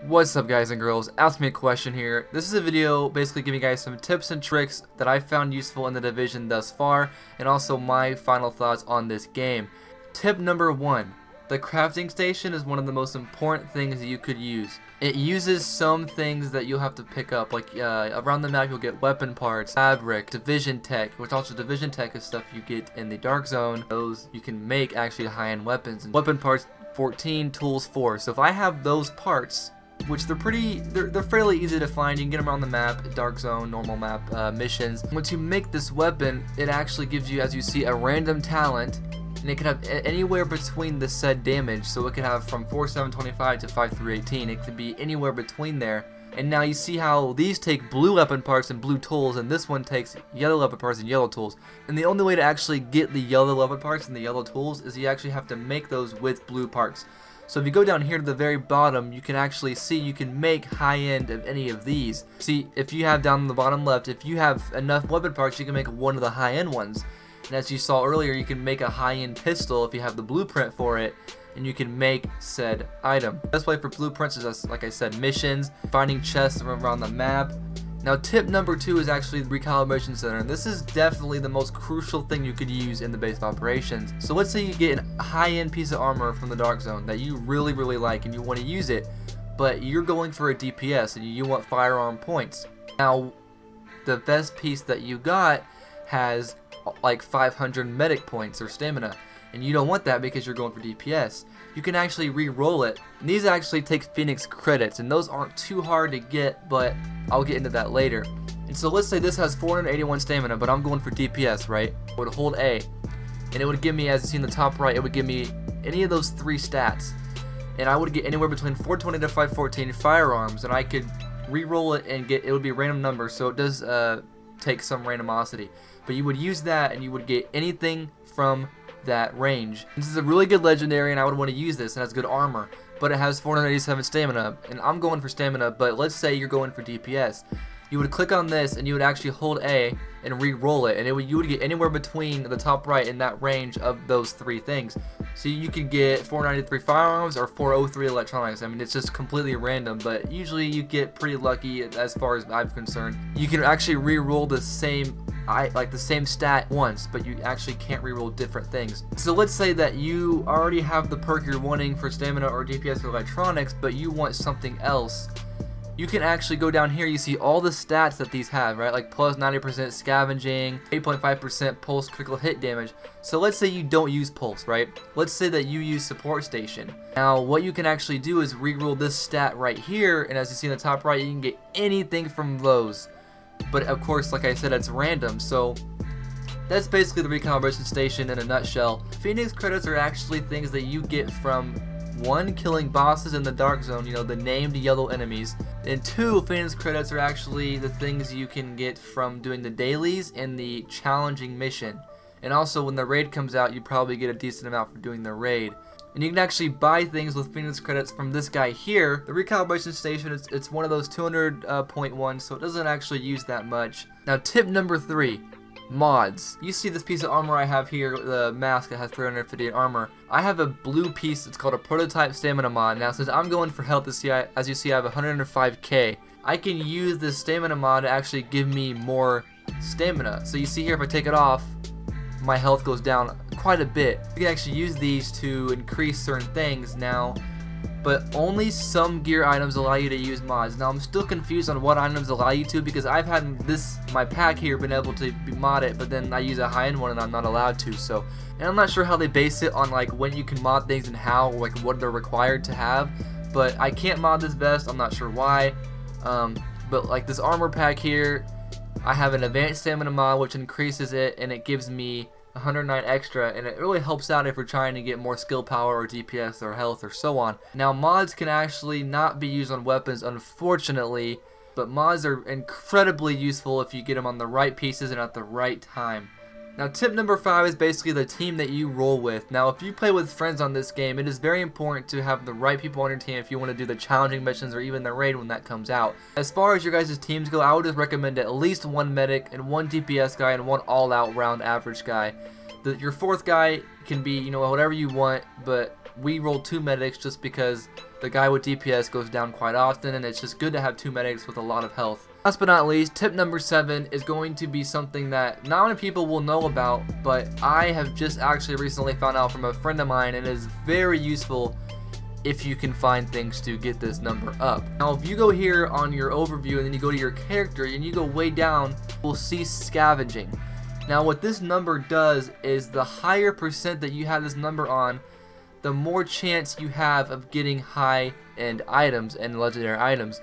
What's up, guys and girls? Ask me a question here. This is a video basically giving you guys some tips and tricks that I found useful in the division thus far, and also my final thoughts on this game. Tip number 1. The crafting station is one of the most important things that you could use. It uses some things that you'll have to pick up, like around the map you'll get weapon parts, fabric, division tech, which also division tech is stuff you get in the dark zone. Those you can make actually high-end weapons. And weapon parts 14, tools 4. So if I have those parts, which they're fairly easy to find. You can get them around the map, dark zone, normal map, missions. Once you make this weapon, it actually gives you, as you see, a random talent, and it can have anywhere between the said damage. So it can have from 4725 to 5318. It could be anywhere between there. And now you see how these take blue weapon parts and blue tools, and this one takes yellow weapon parts and yellow tools. And the only way to actually get the yellow weapon parts and the yellow tools is you actually have to make those with blue parts. So if you go down here to the very bottom, you can actually see you can make high-end of any of these. See, if you have down in the bottom left, if you have enough weapon parts, you can make one of the high-end ones. And as you saw earlier, you can make a high-end pistol if you have the blueprint for it, and you can make said item. Best way for blueprints is, like I said, missions, finding chests around the map. Now, tip number 2 is actually the Recalibration Center, and this is definitely the most crucial thing you could use in the base of operations. So let's say you get a high-end piece of armor from the dark zone that you really like and you want to use it, but you're going for a DPS and you want firearm points. Now, the best piece that you got has like 500 medic points or stamina, and you don't want that because you're going for DPS. You can actually re-roll it, and these actually take Phoenix credits, and those aren't too hard to get, but I'll get into that later. And so let's say this has 481 stamina, but I'm going for DPS, right? I would hold A, and it would give me, as you see in the top right, it would give me any of those 3 stats, and I would get anywhere between 420 to 514 firearms, and I could re-roll it and get, it would be a random number, so it does take some randomosity. But you would use that, and you would get anything from that range. This is a really good legendary, and I would want to use this, and it has good armor, but it has 487 stamina, and I'm going for stamina. But let's say you're going for DPS. You would click on this, and you would actually hold A and re-roll it, and you would get anywhere between the top right in that range of those 3 things. So you could get 493 firearms or 403 electronics. I mean, it's just completely random, but usually you get pretty lucky as far as I'm concerned. You can actually re-roll the same stat once, but you actually can't reroll different things. So let's say that you already have the perk you're wanting for stamina or DPS or electronics, but you want something else. You can actually go down here, you see all the stats that these have, right? Like plus 90% scavenging, 8.5% pulse critical hit damage. So let's say you don't use pulse, right? Let's say that you use support station. Now what you can actually do is reroll this stat right here, and as you see in the top right, you can get anything from those. But of course, like I said, it's random, so that's basically the Recalibration Station in a nutshell. Phoenix credits are actually things that you get from 1, killing bosses in the dark zone, you know, the named yellow enemies, and 2, Phoenix credits are actually the things you can get from doing the dailies and the challenging mission. And also when the raid comes out, you probably get a decent amount for doing the raid. And you can actually buy things with Phoenix credits from this guy here. The Recalibration Station, it's one of those 200.1, so it doesn't actually use that much. Now tip number 3, mods. You see this piece of armor I have here, the mask that has 358 armor. I have a blue piece, it's called a prototype stamina mod. Now since I'm going for health, as you see I have 105k. I can use this stamina mod to actually give me more stamina. So you see here, if I take it off, my health goes down quite a bit. You can actually use these to increase certain things now, but only some gear items allow you to use mods. Now I'm still confused on what items allow you to, because I've had my pack here been able to mod it, but then I use a high-end one and I'm not allowed to. So, and I'm not sure how they base it on like when you can mod things and how, like what they're required to have. But I can't mod this vest, I'm not sure why. But like this armor pack here, I have an advanced stamina mod which increases it, and it gives me 109 extra, and it really helps out if we're trying to get more skill power or DPS or health or so on. Now mods can actually not be used on weapons, unfortunately, but mods are incredibly useful if you get them on the right pieces and at the right time. Now tip number 5 is basically the team that you roll with. Now if you play with friends on this game, it is very important to have the right people on your team if you want to do the challenging missions or even the raid when that comes out. As far as your guys' teams go, I would just recommend at least 1 medic and 1 DPS guy and 1 all-out round average guy. Your 4th guy can be, you know, whatever you want, but we rolled 2 medics just because the guy with DPS goes down quite often, and it's just good to have 2 medics with a lot of health. Last but not least, tip number 7 is going to be something that not many people will know about, but I have just actually recently found out from a friend of mine, and it is very useful if you can find things to get this number up. Now if you go here on your overview and then you go to your character and you go way down, we'll see scavenging. Now what this number does is the higher percent that you have this number on, the more chance you have of getting high-end items and legendary items.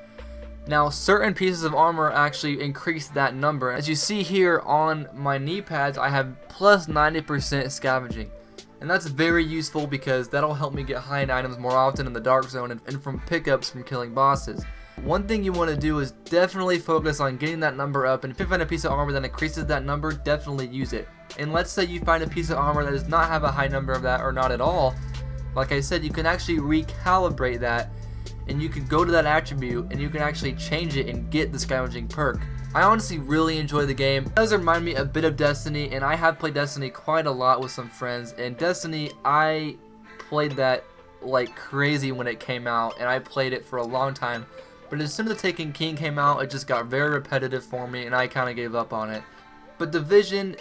Now certain pieces of armor actually increase that number. As you see here on my knee pads, I have plus 90% scavenging. And that's very useful because that'll help me get high-end items more often in the dark zone and from pickups from killing bosses. One thing you want to do is definitely focus on getting that number up, and if you find a piece of armor that increases that number, definitely use it. And let's say you find a piece of armor that does not have a high number of that or not at all, like I said, you can actually recalibrate that, and you can go to that attribute and you can actually change it and get the scavenging perk. I honestly really enjoy the game. It does remind me a bit of Destiny, and I have played Destiny quite a lot with some friends, and Destiny, I played that like crazy when it came out, and I played it for a long time. But as soon as the Taken King came out, it just got very repetitive for me, and I kind of gave up on it. But Division,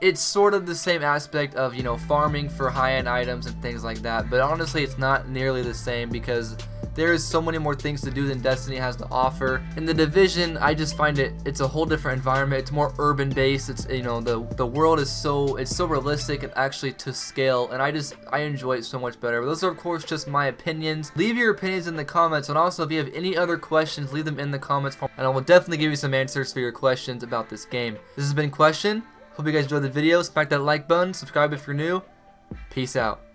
it's sort of the same aspect of, you know, farming for high-end items and things like that. But honestly, it's not nearly the same because there is so many more things to do than Destiny has to offer. In the Division, I just find it's a whole different environment. It's more urban based. It's, you know, the world is so realistic and actually to scale, and I enjoy it so much better. But those are of course just my opinions. Leave your opinions in the comments, and also if you have any other questions, leave them in the comments and I will definitely give you some answers for your questions about this game. This has been Question. Hope you guys enjoyed the video. Smack that like button, subscribe if you're new. Peace out.